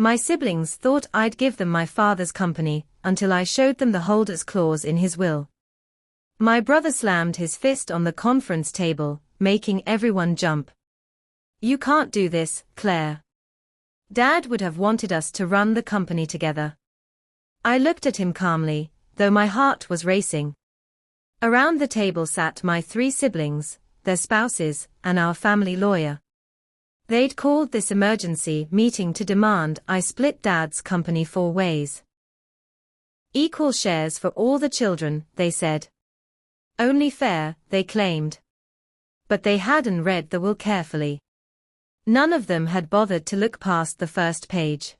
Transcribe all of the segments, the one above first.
My siblings thought I'd give them my father's company until I showed them the holder's clause in his will. My brother slammed his fist on the conference table, making everyone jump. You can't do this, Claire. Dad would have wanted us to run the company together. I looked at him calmly, though my heart was racing. Around the table sat my 3 siblings, their spouses, and our family lawyer. They'd called this emergency meeting to demand I split Dad's company 4 ways. Equal shares for all the children, they said. Only fair, they claimed. But they hadn't read the will carefully. None of them had bothered to look past the first page.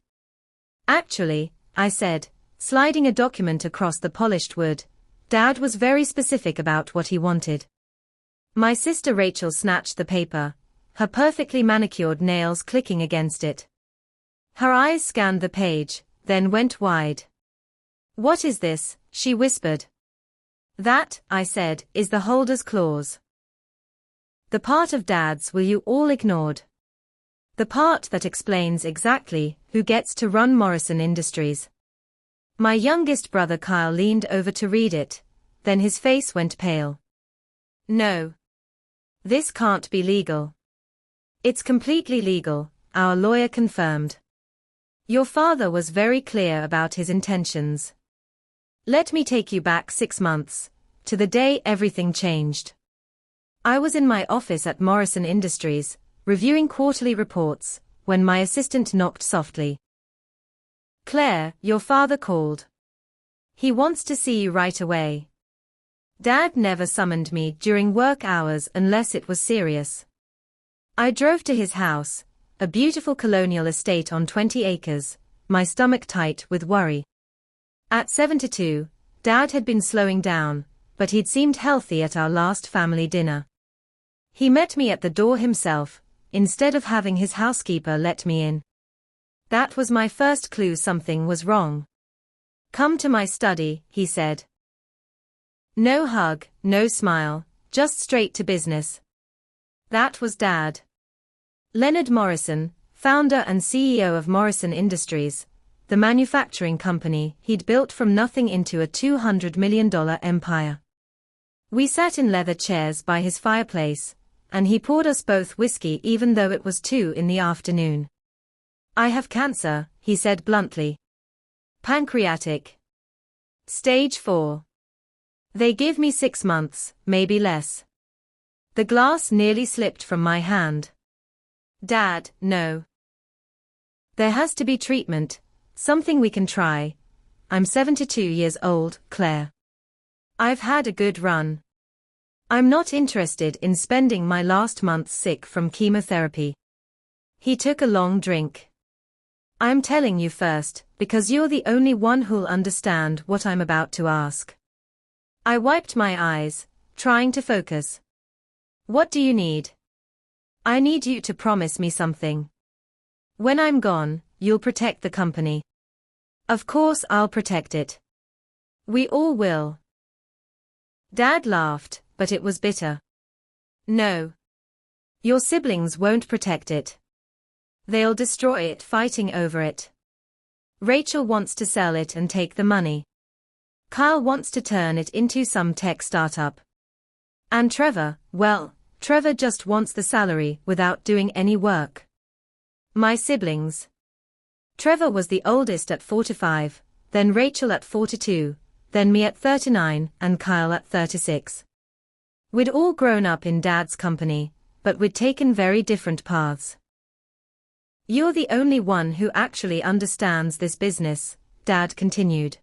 Actually, I said, sliding a document across the polished wood, Dad was very specific about what he wanted. My sister Rachel snatched the paper, her perfectly manicured nails clicking against it. Her eyes scanned the page, then went wide. What is this? She whispered. That, I said, is the holder's clause. The part of Dad's will you all ignored. The part that explains exactly who gets to run Morrison Industries. My youngest brother Kyle leaned over to read it, then his face went pale. No. This can't be legal. It's completely legal, our lawyer confirmed. Your father was very clear about his intentions. Let me take you back 6 months, to the day everything changed. I was in my office at Morrison Industries, reviewing quarterly reports, when my assistant knocked softly. Claire, your father called. He wants to see you right away. Dad never summoned me during work hours unless it was serious. I drove to his house, a beautiful colonial estate on 20 acres, my stomach tight with worry. At 72, Dad had been slowing down, but he'd seemed healthy at our last family dinner. He met me at the door himself, instead of having his housekeeper let me in. That was my first clue something was wrong. Come to my study, he said. No hug, no smile, just straight to business. That was Dad. Leonard Morrison, founder and CEO of Morrison Industries, the manufacturing company he'd built from nothing into a $200 million empire. We sat in leather chairs by his fireplace, and he poured us both whiskey even though it was 2 in the afternoon. I have cancer, he said bluntly. Pancreatic. Stage 4. They give me 6 months, maybe less. The glass nearly slipped from my hand. Dad, no. There has to be treatment, something we can try. I'm 72 years old, Claire. I've had a good run. I'm not interested in spending my last month sick from chemotherapy. He took a long drink. I'm telling you first, because you're the only one who'll understand what I'm about to ask. I wiped my eyes, trying to focus. What do you need? I need you to promise me something. When I'm gone, you'll protect the company. Of course I'll protect it. We all will. Dad laughed, but it was bitter. No. Your siblings won't protect it. They'll destroy it fighting over it. Rachel wants to sell it and take the money. Kyle wants to turn it into some tech startup. And Trevor, well, Trevor just wants the salary without doing any work. My siblings. Trevor was the oldest at 45, then Rachel at 42, then me at 39, and Kyle at 36. We'd all grown up in Dad's company, but we'd taken very different paths. You're the only one who actually understands this business, Dad continued.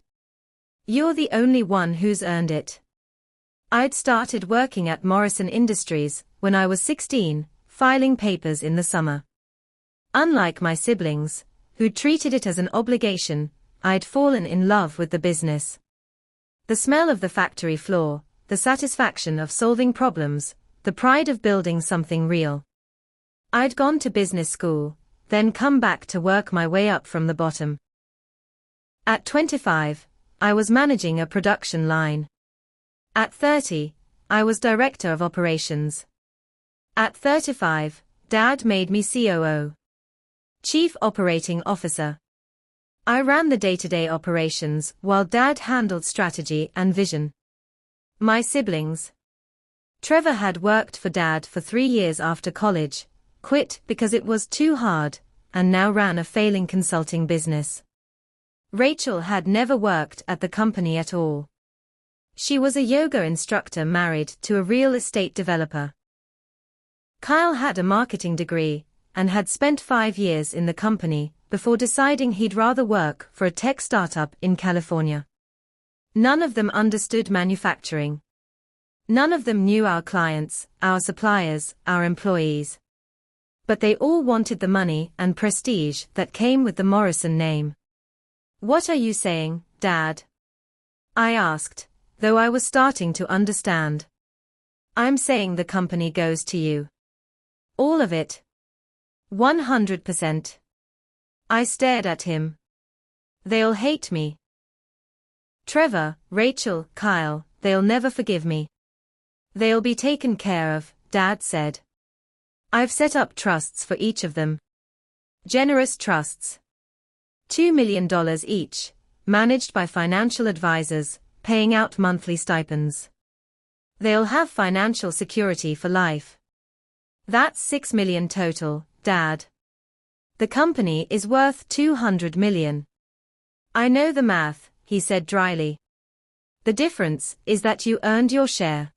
You're the only one who's earned it. I'd started working at Morrison Industries when I was 16, filing papers in the summer. Unlike my siblings, who treated it as an obligation, I'd fallen in love with the business. The smell of the factory floor, the satisfaction of solving problems, the pride of building something real. I'd gone to business school, then come back to work my way up from the bottom. At 25, I was managing a production line. At 30, I was director of operations. At 35, Dad made me COO. Chief Operating Officer. I ran the day-to-day operations while Dad handled strategy and vision. My siblings. Trevor had worked for Dad for 3 years after college, quit because it was too hard, and now ran a failing consulting business. Rachel had never worked at the company at all. She was a yoga instructor married to a real estate developer. Kyle had a marketing degree and had spent 5 years in the company before deciding he'd rather work for a tech startup in California. None of them understood manufacturing. None of them knew our clients, our suppliers, our employees. But they all wanted the money and prestige that came with the Morrison name. "What are you saying, Dad?" I asked, though I was starting to understand. "I'm saying the company goes to you. All of it. 100%. I stared at him. "They'll hate me. Trevor, Rachel, Kyle, they'll never forgive me." "They'll be taken care of," Dad said. "I've set up trusts for each of them. Generous trusts. $2 million each, managed by financial advisors, paying out monthly stipends. They'll have financial security for life. That's $6 million total, Dad. The company is worth $200 million. "I know the math," he said dryly. "The difference is that you earned your share.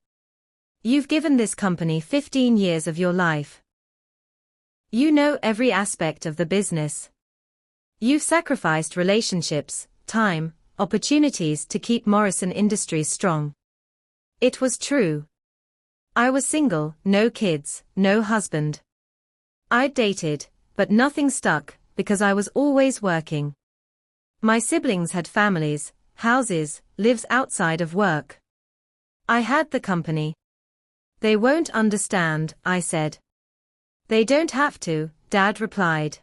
You've given this company 15 years of your life. You know every aspect of the business. You've sacrificed relationships, time, opportunities to keep Morrison Industries strong." It was true. I was single, no kids, no husband. I'd dated, but nothing stuck, because I was always working. My siblings had families, houses, lives outside of work. I had the company. "They won't understand," I said. "They don't have to," Dad replied.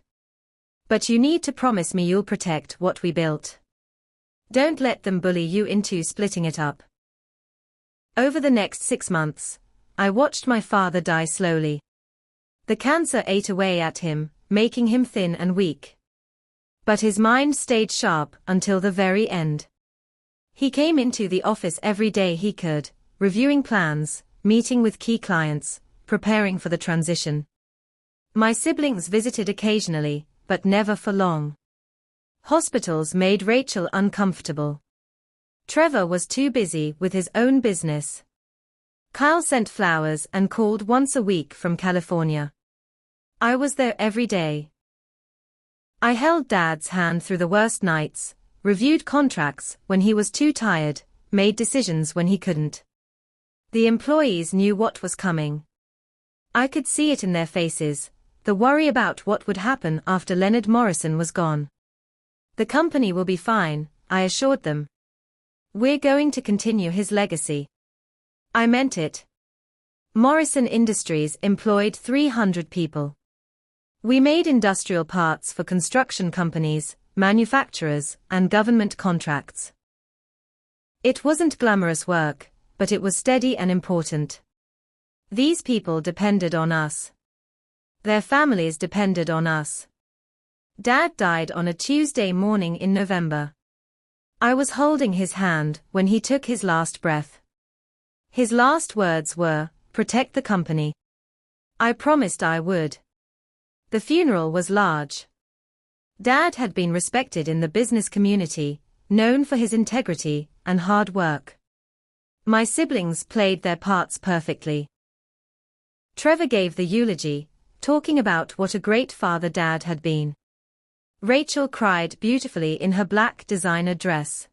"But you need to promise me you'll protect what we built. Don't let them bully you into splitting it up." Over the next 6 months, I watched my father die slowly. The cancer ate away at him, making him thin and weak. But his mind stayed sharp until the very end. He came into the office every day he could, reviewing plans, meeting with key clients, preparing for the transition. My siblings visited occasionally, but never for long. Hospitals made Rachel uncomfortable. Trevor was too busy with his own business. Kyle sent flowers and called once a week from California. I was there every day. I held Dad's hand through the worst nights, reviewed contracts when he was too tired, made decisions when he couldn't. The employees knew what was coming. I could see it in their faces, the worry about what would happen after Leonard Morrison was gone. "The company will be fine," I assured them. "We're going to continue his legacy." I meant it. Morrison Industries employed 300 people. We made industrial parts for construction companies, manufacturers, and government contracts. It wasn't glamorous work, but it was steady and important. These people depended on us. Their families depended on us. Dad died on a Tuesday morning in November. I was holding his hand when he took his last breath. His last words were, "Protect the company." I promised I would. The funeral was large. Dad had been respected in the business community, known for his integrity and hard work. My siblings played their parts perfectly. Trevor gave the eulogy, talking about what a great father Dad had been. Rachel cried beautifully in her black designer dress.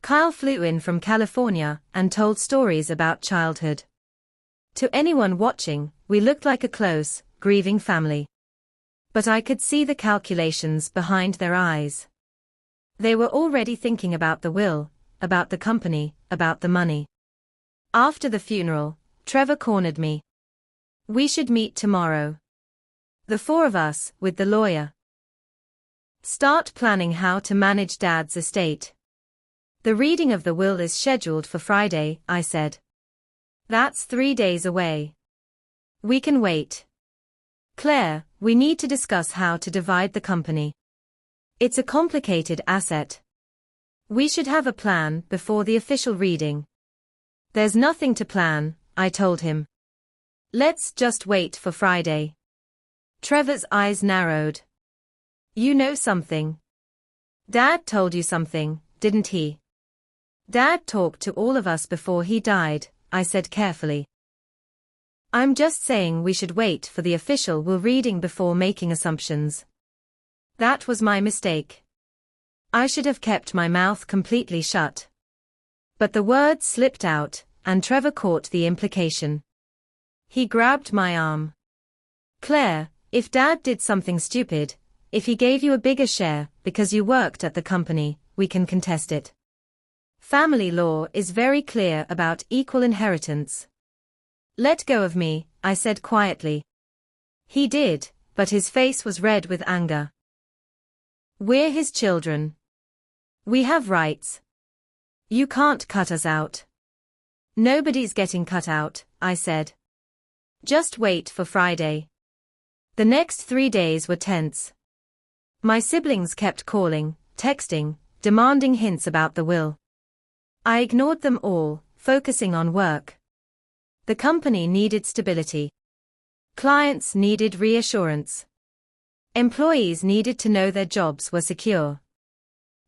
Kyle flew in from California and told stories about childhood. To anyone watching, we looked like a close, grieving family. But I could see the calculations behind their eyes. They were already thinking about the will, about the company, about the money. After the funeral, Trevor cornered me. "We should meet tomorrow. The 4 of us, with the lawyer. Start planning how to manage Dad's estate." "The reading of the will is scheduled for Friday," I said. "That's 3 days away. We can wait. Claire, we need to discuss how to divide the company. It's a complicated asset. We should have a plan before the official reading. There's nothing to plan, I told him. Let's just wait for Friday. Trevor's eyes narrowed. You know something. Dad told you something, didn't he? Dad talked to all of us before he died, I said carefully. I'm just saying we should wait for the official will reading before making assumptions. That was my mistake. I should have kept my mouth completely shut. But the words slipped out, and Trevor caught the implication. He grabbed my arm. Claire, if Dad did something stupid, if he gave you a bigger share because you worked at the company, we can contest it. Family law is very clear about equal inheritance. Let go of me, I said quietly. He did, but his face was red with anger. We're his children. We have rights. You can't cut us out. Nobody's getting cut out, I said. Just wait for Friday. The next 3 days were tense. My siblings kept calling, texting, demanding hints about the will. I ignored them all, focusing on work. The company needed stability. Clients needed reassurance. Employees needed to know their jobs were secure.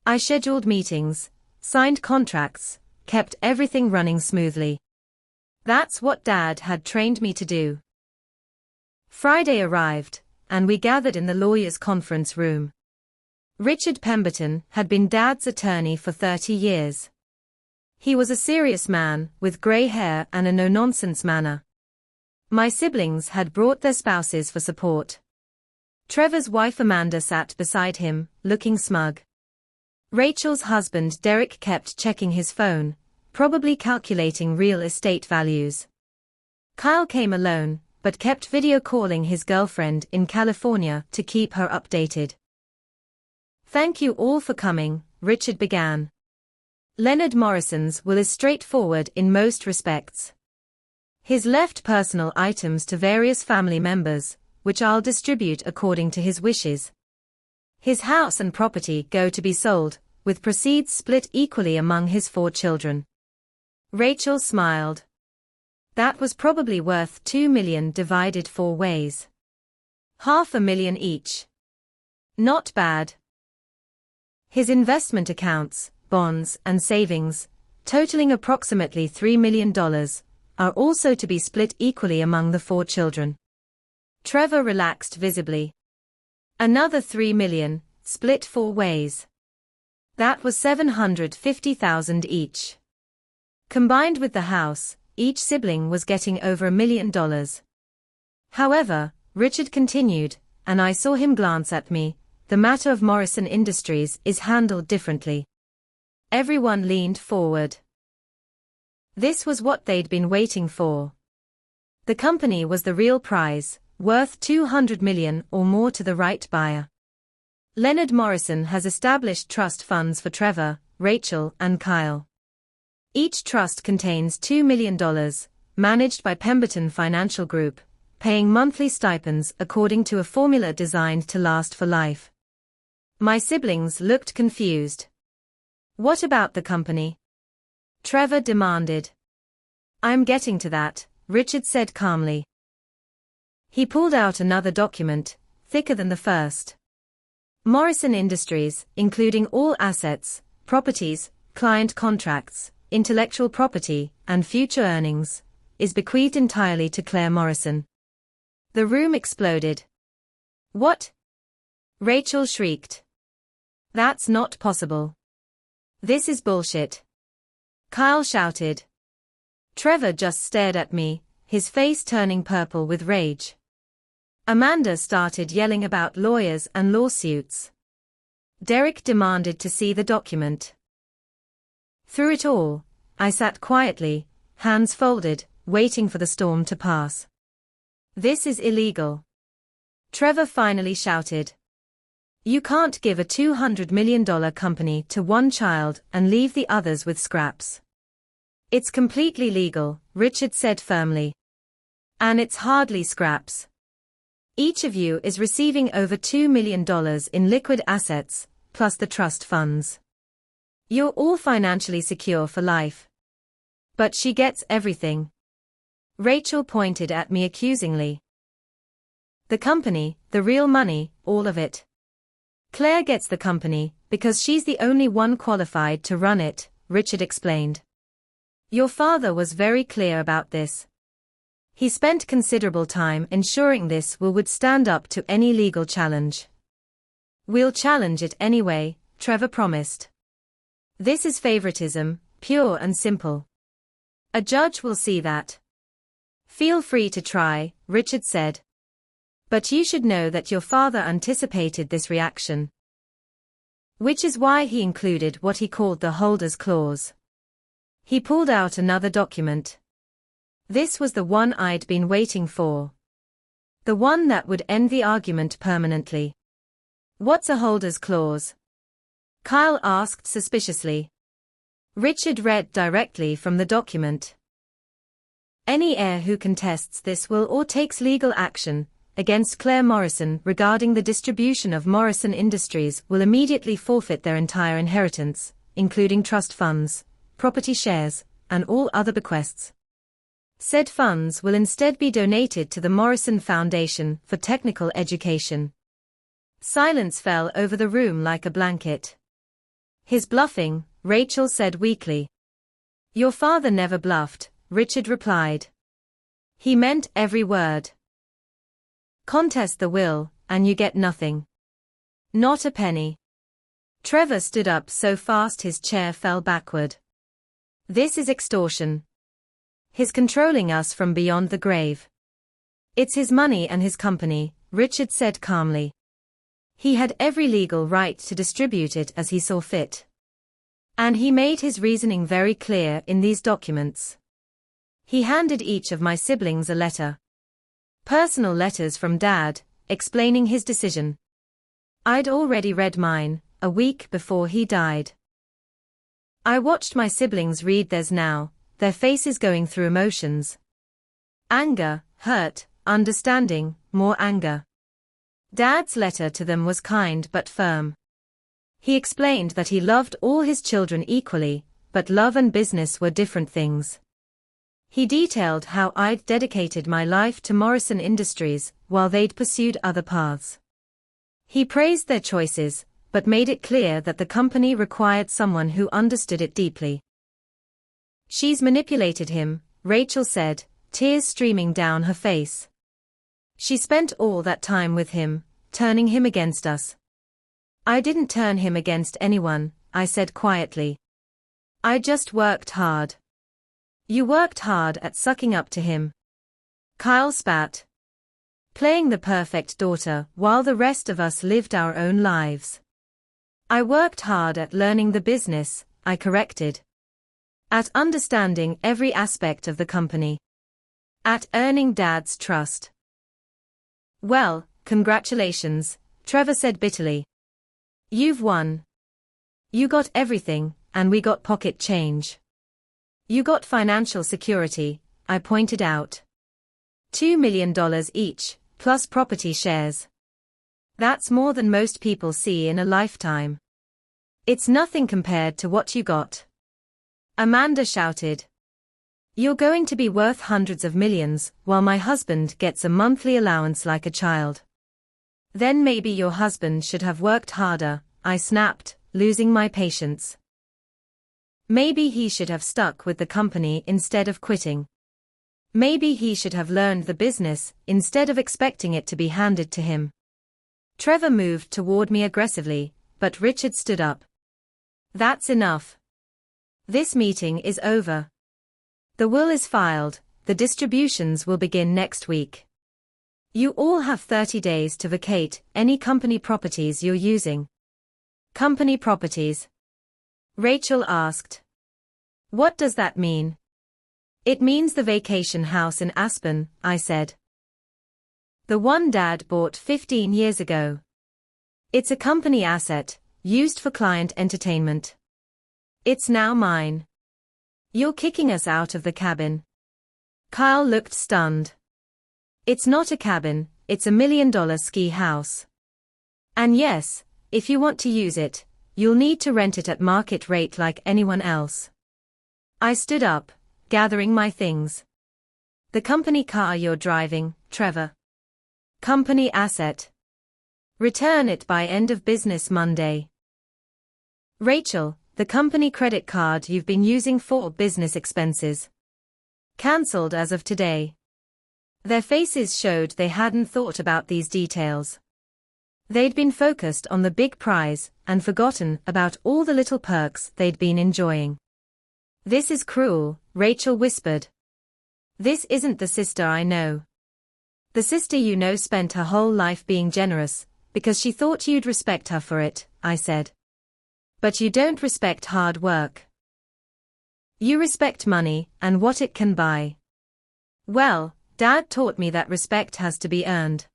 I scheduled meetings, signed contracts, kept everything running smoothly. That's what Dad had trained me to do. Friday arrived, and we gathered in the lawyers' conference room. Richard Pemberton had been Dad's attorney for 30 years. He was a serious man, with grey hair and a no-nonsense manner. My siblings had brought their spouses for support. Trevor's wife Amanda sat beside him, looking smug. Rachel's husband Derek kept checking his phone, probably calculating real estate values. Kyle came alone, but kept video calling his girlfriend in California to keep her updated. Thank you all for coming, Richard began. Leonard Morrison's will is straightforward in most respects. He's left personal items to various family members, which I'll distribute according to his wishes. His house and property go to be sold, with proceeds split equally among his 4 children. Rachel smiled. That was probably worth $2 million divided 4 ways. $500,000 each. Not bad. His investment accounts, bonds and savings, totaling approximately $3 million, are also to be split equally among the 4 children. Trevor relaxed visibly. Another $3 million, split 4 ways. That was $750,000 each. Combined with the house, each sibling was getting over $1 million. However, Richard continued, and I saw him glance at me, the matter of Morrison Industries is handled differently. Everyone leaned forward. This was what they'd been waiting for. The company was the real prize, worth $200 million or more to the right buyer. Leonard Morrison has established trust funds for Trevor, Rachel, and Kyle. Each trust contains $2 million, managed by Pemberton Financial Group, paying monthly stipends according to a formula designed to last for life. My siblings looked confused. What about the company? Trevor demanded. I'm getting to that, Richard said calmly. He pulled out another document, thicker than the first. Morrison Industries, including all assets, properties, client contracts, intellectual property, and future earnings, is bequeathed entirely to Claire Morrison. The room exploded. What? Rachel shrieked. That's not possible. This is bullshit. Kyle shouted. Trevor just stared at me, his face turning purple with rage. Amanda started yelling about lawyers and lawsuits. Derek demanded to see the document. Through it all, I sat quietly, hands folded, waiting for the storm to pass. This is illegal. Trevor finally shouted. You can't give a $200 million company to one child and leave the others with scraps. It's completely legal, Richard said firmly. And it's hardly scraps. Each of you is receiving over $2 million in liquid assets, plus the trust funds. You're all financially secure for life. But she gets everything. Rachel pointed at me accusingly. The company, the real money, all of it. Claire gets the company, because she's the only one qualified to run it, Richard explained. Your father was very clear about this. He spent considerable time ensuring this will stand up to any legal challenge. We'll challenge it anyway, Trevor promised. This is favoritism, pure and simple. A judge will see that. Feel free to try, Richard said. But you should know that your father anticipated this reaction. Which is why he included what he called the holder's clause. He pulled out another document. This was the one I'd been waiting for. The one that would end the argument permanently. What's a holder's clause? Kyle asked suspiciously. Richard read directly from the document. Any heir who contests this will or takes legal action against Claire Morrison regarding the distribution of Morrison Industries will immediately forfeit their entire inheritance, including trust funds, property shares, and all other bequests. Said funds will instead be donated to the Morrison Foundation for Technical Education. Silence fell over the room like a blanket. His bluffing, Rachel said weakly. Your father never bluffed, Richard replied. He meant every word. Contest the will, and you get nothing. Not a penny. Trevor stood up so fast his chair fell backward. This is extortion. He's controlling us from beyond the grave. It's his money and his company, Richard said calmly. He had every legal right to distribute it as he saw fit. And he made his reasoning very clear in these documents. He handed each of my siblings a letter. Personal letters from Dad, explaining his decision. I'd already read mine, a week before he died. I watched my siblings read theirs now, their faces going through emotions. Anger, hurt, understanding, more anger. Dad's letter to them was kind but firm. He explained that he loved all his children equally, but love and business were different things. He detailed how I'd dedicated my life to Morrison Industries, while they'd pursued other paths. He praised their choices, but made it clear that the company required someone who understood it deeply. She's manipulated him, Rachel said, tears streaming down her face. She spent all that time with him, turning him against us. I didn't turn him against anyone, I said quietly. I just worked hard. You worked hard at sucking up to him. Kyle spat. Playing the perfect daughter while the rest of us lived our own lives. I worked hard at learning the business, I corrected. At understanding every aspect of the company. At earning Dad's trust. Well, congratulations, Trevor said bitterly. You've won. You got everything, and we got pocket change. You got financial security, I pointed out. $2 million each, plus property shares. That's more than most people see in a lifetime. It's nothing compared to what you got. Amanda shouted. You're going to be worth hundreds of millions, while my husband gets a monthly allowance like a child. Then maybe your husband should have worked harder, I snapped, losing my patience. Maybe he should have stuck with the company instead of quitting. Maybe he should have learned the business instead of expecting it to be handed to him. Trevor moved toward me aggressively, but Richard stood up. That's enough. This meeting is over. The will is filed, the distributions will begin next week. You all have 30 days to vacate any company properties you're using. Company properties? Rachel asked. What does that mean? It means the vacation house in Aspen, I said. The one Dad bought 15 years ago. It's a company asset, used for client entertainment. It's now mine. You're kicking us out of the cabin. Kyle looked stunned. It's not a cabin, it's $1 million ski house. And yes, If you want to use it, you'll need to rent it at market rate like anyone else. I stood up, gathering my things. The company car you're driving, Trevor. Company asset. Return it by end of business Monday. Rachel, the company credit card you've been using for business expenses. Cancelled as of today. Their faces showed they hadn't thought about these details. They'd been focused on the big prize and forgotten about all the little perks they'd been enjoying. This is cruel, Rachel whispered. This isn't the sister I know. The sister you know spent her whole life being generous, because she thought you'd respect her for it, I said. But you don't respect hard work. You respect money and what it can buy. Well, Dad taught me that respect has to be earned.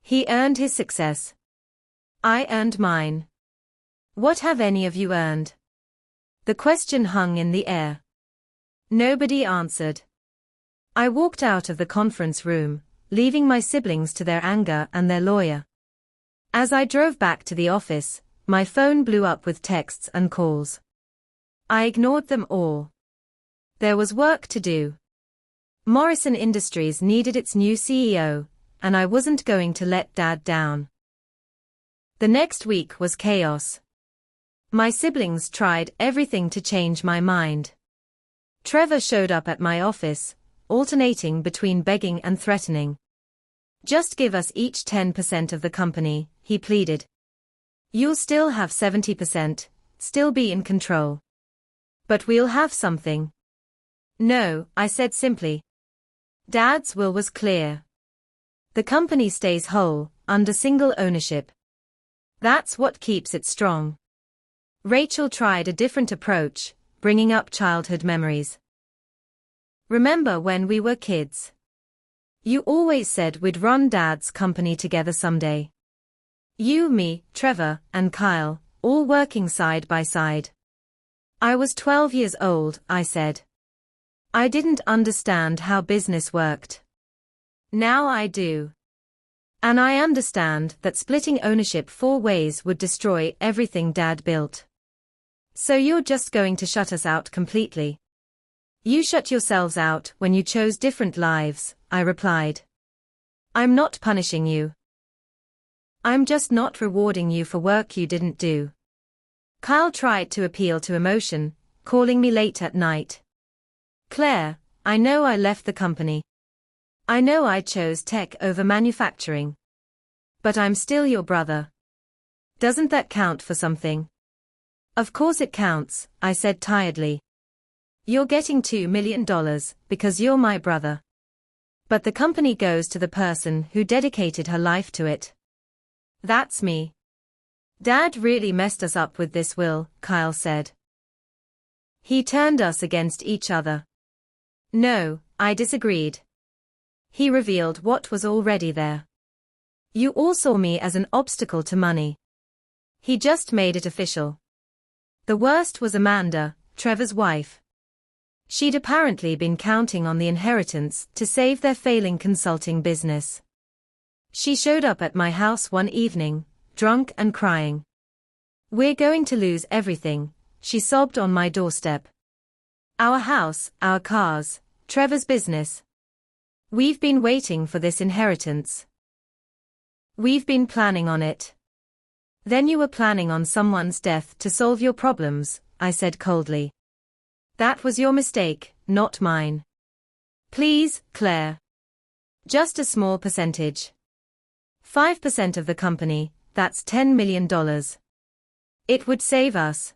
He earned his success. I earned mine. What have any of you earned? The question hung in the air. Nobody answered. I walked out of the conference room, leaving my siblings to their anger and their lawyer. As I drove back to the office, my phone blew up with texts and calls. I ignored them all. There was work to do. Morrison Industries needed its new CEO, and I wasn't going to let Dad down. The next week was chaos. My siblings tried everything to change my mind. Trevor showed up at my office, alternating between begging and threatening. Just give us each 10% of the company, he pleaded. You'll still have 70%, still be in control. But we'll have something. No, I said simply. Dad's will was clear. The company stays whole, under single ownership. That's what keeps it strong. Rachel tried a different approach, bringing up childhood memories. Remember when we were kids? You always said we'd run Dad's company together someday. You, me, Trevor, and Kyle, all working side by side. I was 12 years old, I said. I didn't understand how business worked. Now I do. And I understand that splitting ownership 4 ways would destroy everything Dad built. So you're just going to shut us out completely? You shut yourselves out when you chose different lives, I replied. I'm not punishing you. I'm just not rewarding you for work you didn't do. Kyle tried to appeal to emotion, calling me late at night. Claire, I know I left the company. I know I chose tech over manufacturing. But I'm still your brother. Doesn't that count for something? Of course it counts, I said tiredly. You're getting $2 million because you're my brother. But the company goes to the person who dedicated her life to it. That's me. Dad really messed us up with this will, Kyle said. He turned us against each other. No, I disagreed. He revealed what was already there. You all saw me as an obstacle to money. He just made it official. The worst was Amanda, Trevor's wife. She'd apparently been counting on the inheritance to save their failing consulting business. She showed up at my house one evening, drunk and crying. We're going to lose everything, she sobbed on my doorstep. Our house, our cars, Trevor's business. We've been waiting for this inheritance. We've been planning on it. Then you were planning on someone's death to solve your problems, I said coldly. That was your mistake, not mine. Please, Claire. Just a small percentage. 5% of the company, that's $10 million. It would save us.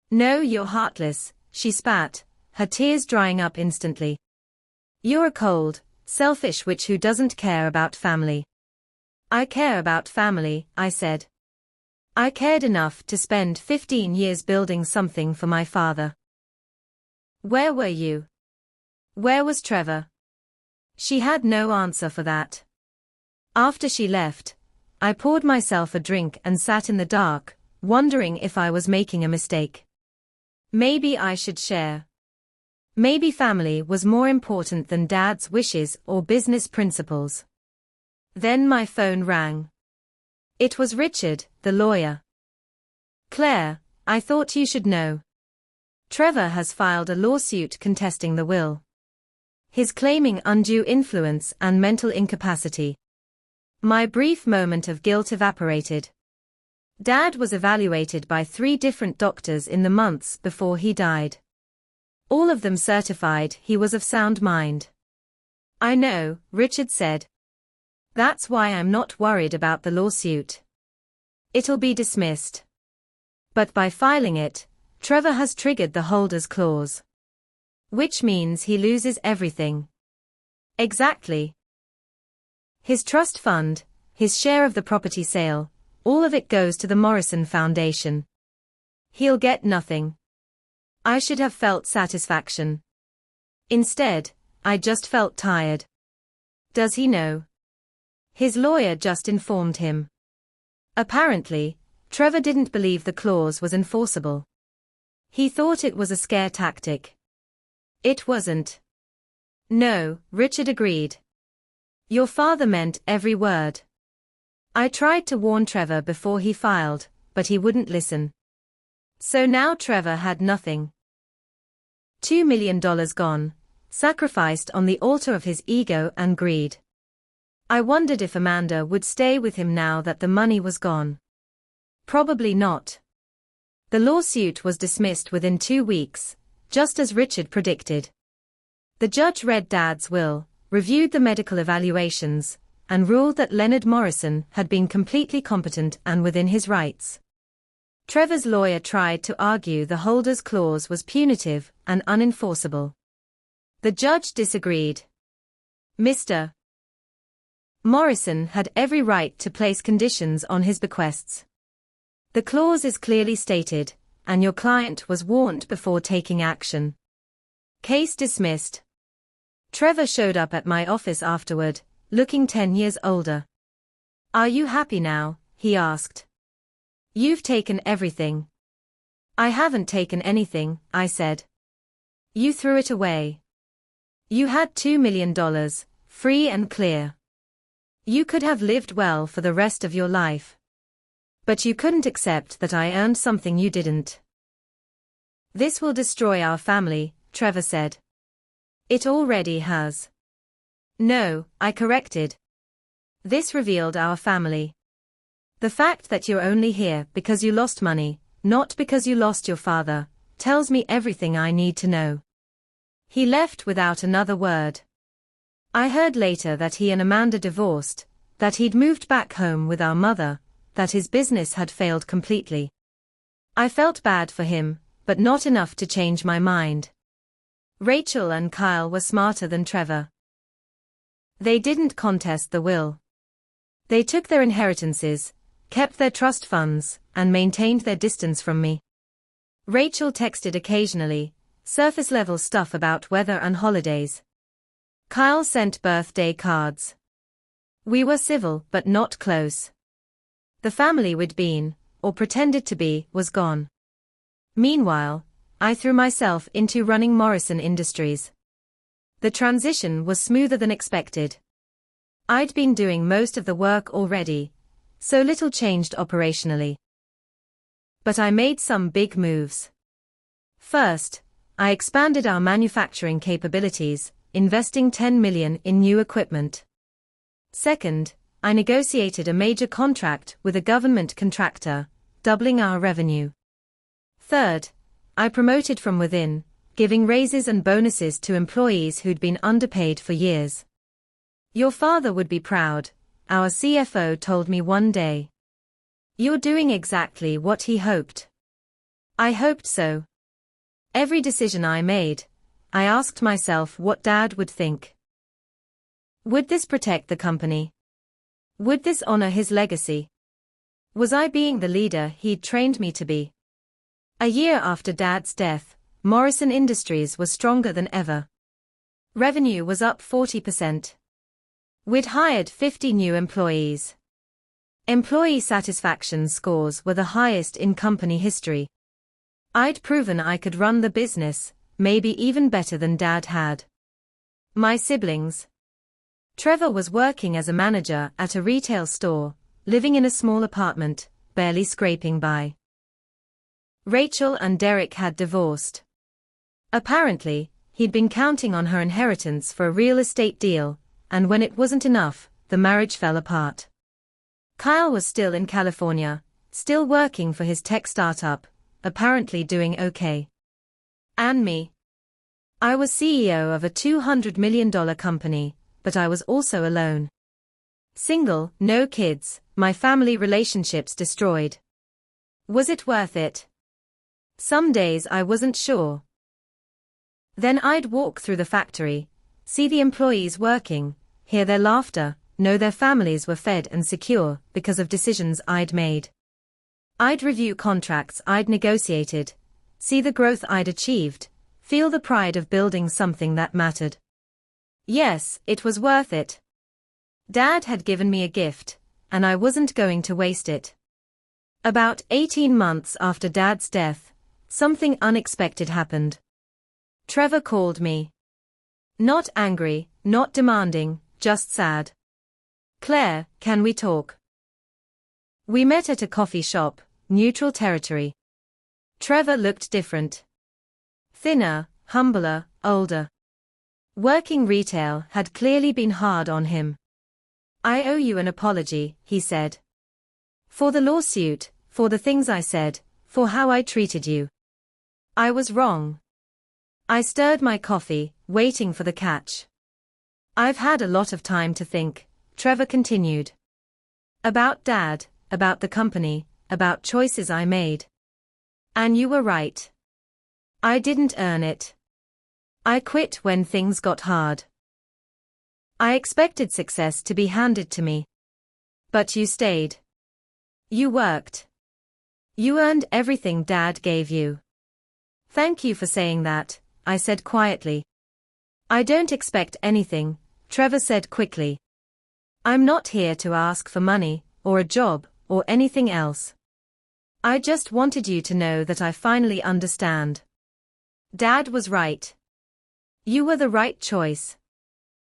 No, you're heartless, she spat, her tears drying up instantly. You're a cold, selfish witch who doesn't care about family. I care about family, I said. I cared enough to spend 15 years building something for my father. Where were you? Where was Trevor? She had no answer for that. After she left, I poured myself a drink and sat in the dark, wondering if I was making a mistake. Maybe I should share. Maybe family was more important than Dad's wishes or business principles. Then my phone rang. It was Richard, the lawyer. Claire, I thought you should know. Trevor has filed a lawsuit contesting the will. He's claiming undue influence and mental incapacity. My brief moment of guilt evaporated. Dad was evaluated by 3 different doctors in the months before he died. All of them certified he was of sound mind. I know, Richard said. That's why I'm not worried about the lawsuit. It'll be dismissed. But by filing it, Trevor has triggered the holder's clause. Which means he loses everything. Exactly. His trust fund, his share of the property sale, all of it goes to the Morrison Foundation. He'll get nothing. I should have felt satisfaction. Instead, I just felt tired. Does he know? His lawyer just informed him. Apparently, Trevor didn't believe the clause was enforceable. He thought it was a scare tactic. It wasn't. No, Richard agreed. Your father meant every word. I tried to warn Trevor before he filed, but he wouldn't listen. So now Trevor had nothing. $2 million gone, sacrificed on the altar of his ego and greed. I wondered if Amanda would stay with him now that the money was gone. Probably not. The lawsuit was dismissed within 2 weeks, just as Richard predicted. The judge read Dad's will, reviewed the medical evaluations, and ruled that Leonard Morrison had been completely competent and within his rights. Trevor's lawyer tried to argue the holder's clause was punitive and unenforceable. The judge disagreed. Mr. Morrison had every right to place conditions on his bequests. The clause is clearly stated, and your client was warned before taking action. Case dismissed. Trevor showed up at my office afterward, looking 10 years older. Are you happy now? He asked. You've taken everything. I haven't taken anything, I said. You threw it away. You had $2 million, free and clear. You could have lived well for the rest of your life. But you couldn't accept that I earned something you didn't. This will destroy our family, Trevor said. It already has. No, I corrected. This revealed our family. The fact that you're only here because you lost money, not because you lost your father, tells me everything I need to know. He left without another word. I heard later that he and Amanda divorced, that he'd moved back home with our mother, that his business had failed completely. I felt bad for him, but not enough to change my mind. Rachel and Kyle were smarter than Trevor. They didn't contest the will. They took their inheritances, kept their trust funds, and maintained their distance from me. Rachel texted occasionally, surface-level stuff about weather and holidays. Kyle sent birthday cards. We were civil but not close. The family we'd been, or pretended to be, was gone. Meanwhile, I threw myself into running Morrison Industries. The transition was smoother than expected. I'd been doing most of the work already, so little changed operationally. But I made some big moves. First, I expanded our manufacturing capabilities, investing $10 million in new equipment. Second, I negotiated a major contract with a government contractor, doubling our revenue. Third, I promoted from within, giving raises and bonuses to employees who'd been underpaid for years. Your father would be proud, our CFO told me one day. You're doing exactly what he hoped. I hoped so. Every decision I made, I asked myself what Dad would think. Would this protect the company? Would this honor his legacy? Was I being the leader he'd trained me to be? A year after Dad's death, Morrison Industries was stronger than ever. Revenue was up 40%. We'd hired 50 new employees. Employee satisfaction scores were the highest in company history. I'd proven I could run the business, maybe even better than Dad had. My siblings. Trevor was working as a manager at a retail store, living in a small apartment, barely scraping by. Rachel and Derek had divorced. Apparently, he'd been counting on her inheritance for a real estate deal, and when it wasn't enough, the marriage fell apart. Kyle was still in California, still working for his tech startup, apparently doing okay. And me. I was CEO of a $200 million company, but I was also alone. Single, no kids, my family relationships destroyed. Was it worth it? Some days I wasn't sure. Then I'd walk through the factory, see the employees working, hear their laughter, know their families were fed and secure because of decisions I'd made. I'd review contracts I'd negotiated, see the growth I'd achieved, feel the pride of building something that mattered. Yes, it was worth it. Dad had given me a gift, and I wasn't going to waste it. About 18 months after Dad's death, something unexpected happened. Trevor called me. Not angry, not demanding, just sad. "Claire, can we talk?" We met at a coffee shop, neutral territory. Trevor looked different. Thinner, humbler, older. Working retail had clearly been hard on him. "I owe you an apology," he said. "For the lawsuit, for the things I said, for how I treated you. I was wrong." I stirred my coffee, waiting for the catch. "I've had a lot of time to think," Trevor continued. "About Dad, about the company, about choices I made. And you were right. I didn't earn it. I quit when things got hard. I expected success to be handed to me. But you stayed. You worked. You earned everything Dad gave you." "Thank you for saying that," I said quietly. "I don't expect anything," Trevor said quickly. "I'm not here to ask for money, or a job, or anything else. I just wanted you to know that I finally understand. Dad was right. You were the right choice."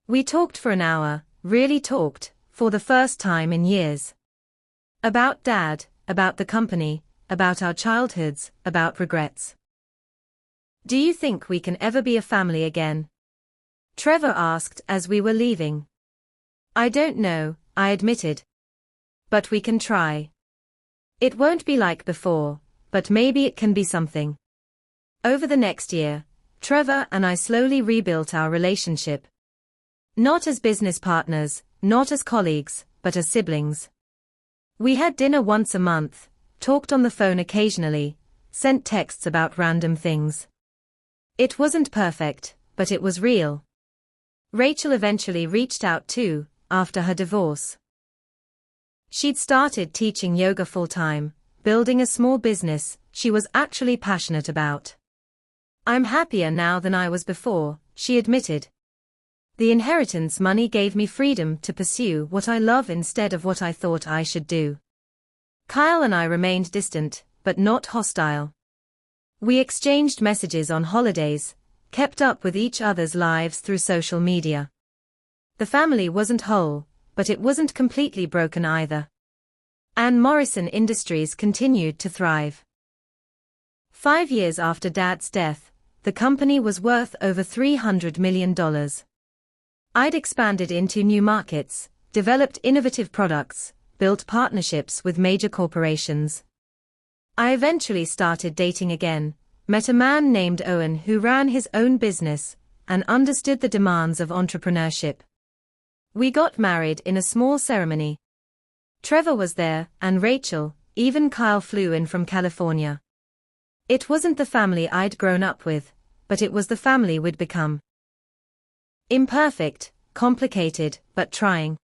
We talked for an hour, really talked, for the first time in years. About Dad, about the company, about our childhoods, about regrets. "Do you think we can ever be a family again?" Trevor asked as we were leaving. "I don't know," I admitted. "But we can try. It won't be like before, but maybe it can be something." Over the next year, Trevor and I slowly rebuilt our relationship. Not as business partners, not as colleagues, but as siblings. We had dinner once a month, talked on the phone occasionally, sent texts about random things. It wasn't perfect, but it was real. Rachel eventually reached out too, after her divorce. She'd started teaching yoga full-time, building a small business she was actually passionate about. "I'm happier now than I was before," she admitted. "The inheritance money gave me freedom to pursue what I love instead of what I thought I should do." Kyle and I remained distant, but not hostile. We exchanged messages on holidays, kept up with each other's lives through social media. The family wasn't whole, but it wasn't completely broken either. And Morrison Industries continued to thrive. 5 years after Dad's death, the company was worth over $300 million. I'd expanded into new markets, developed innovative products, built partnerships with major corporations. I eventually started dating again, met a man named Owen who ran his own business, and understood the demands of entrepreneurship. We got married in a small ceremony. Trevor was there, and Rachel, even Kyle flew in from California. It wasn't the family I'd grown up with, but it was the family we'd become. Imperfect, complicated, but trying.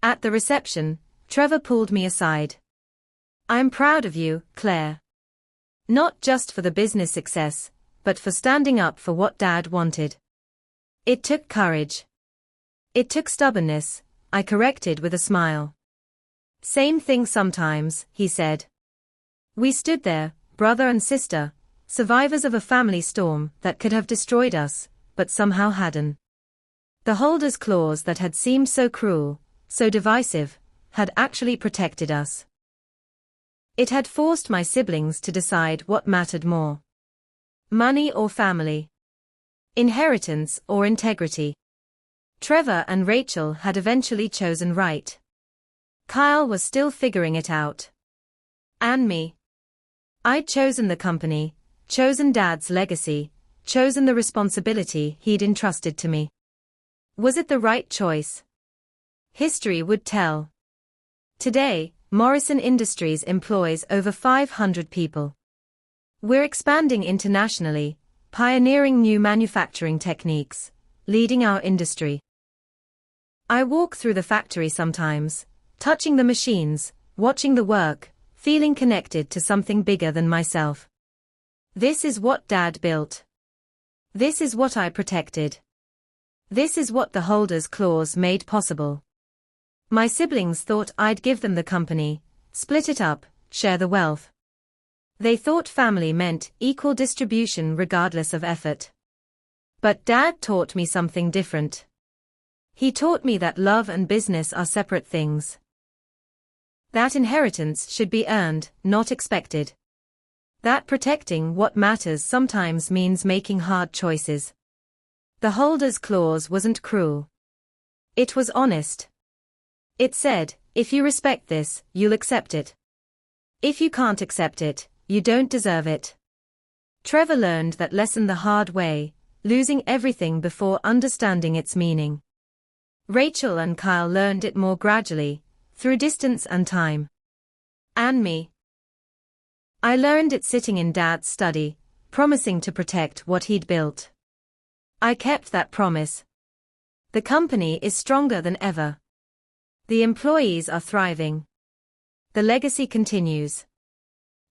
At the reception, Trevor pulled me aside. "I'm proud of you, Claire. Not just for the business success, but for standing up for what Dad wanted. It took courage. It took stubbornness," I corrected with a smile. "Same thing sometimes," he said. We stood there, brother and sister, survivors of a family storm that could have destroyed us, but somehow hadn't. The holder's clause that had seemed so cruel, so divisive, had actually protected us. It had forced my siblings to decide what mattered more. Money or family? Inheritance or integrity? Trevor and Rachel had eventually chosen right. Kyle was still figuring it out. And me? I'd chosen the company, chosen Dad's legacy, chosen the responsibility he'd entrusted to me. Was it the right choice? History would tell. Today, Morrison Industries employs over 500 people. We're expanding internationally, pioneering new manufacturing techniques, leading our industry. I walk through the factory sometimes, touching the machines, watching the work, feeling connected to something bigger than myself. This is what Dad built. This is what I protected. This is what the holders clause made possible. My siblings thought I'd give them the company, split it up, share the wealth. They thought family meant equal distribution regardless of effort. But Dad taught me something different. He taught me that love and business are separate things. That inheritance should be earned, not expected. That protecting what matters sometimes means making hard choices. The holders clause wasn't cruel. It was honest. It said, if you respect this, you'll accept it. If you can't accept it, you don't deserve it. Trevor learned that lesson the hard way, losing everything before understanding its meaning. Rachel and Kyle learned it more gradually, through distance and time. And me? I learned it sitting in Dad's study, promising to protect what he'd built. I kept that promise. The company is stronger than ever. The employees are thriving. The legacy continues.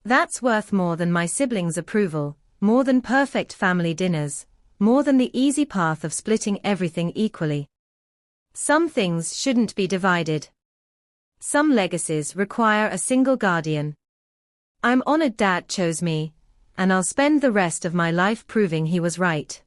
That's worth more than my siblings' approval, more than perfect family dinners, more than the easy path of splitting everything equally. Some things shouldn't be divided. Some legacies require a single guardian. I'm honored Dad chose me, and I'll spend the rest of my life proving he was right.